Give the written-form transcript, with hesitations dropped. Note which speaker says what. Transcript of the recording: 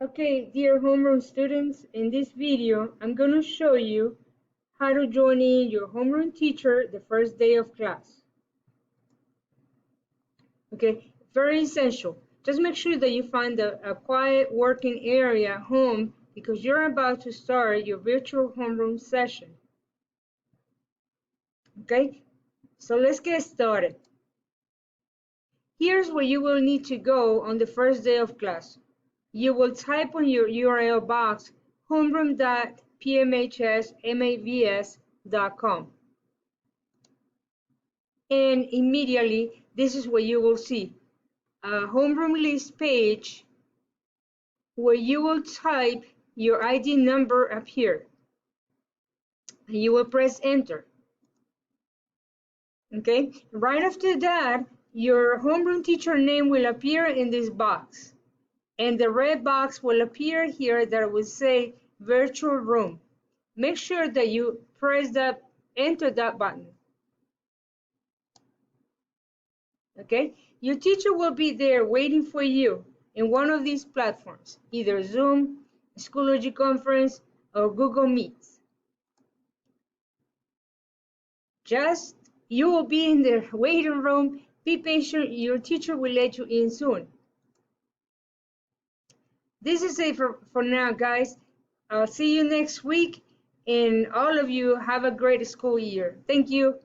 Speaker 1: Okay, dear homeroom students, in this video, I'm going to show you how to join in your homeroom teacher the first day of class. Okay, very essential. Just make sure that you find a quiet working area at home because you're about to start your virtual homeroom session. Okay, so let's get started. Here's where you will need to go on the first day of class. You will type on your URL box homeroom.pmhsmavs.com, and immediately this is what you will see, a homeroom list page where you will type your ID number up here and you will press enter. Okay, right after that your homeroom teacher name will appear in this box, and the red box will appear here that will say virtual room. Make sure that you press that, enter that button. Okay, your teacher will be there waiting for you in one of these platforms, either Zoom, Schoology Conference, or Google Meets. Just, you will be in the waiting room. Be patient, your teacher will let you in soon. This is it for now, guys. I'll see you next week, and all of you have a great school year. Thank you.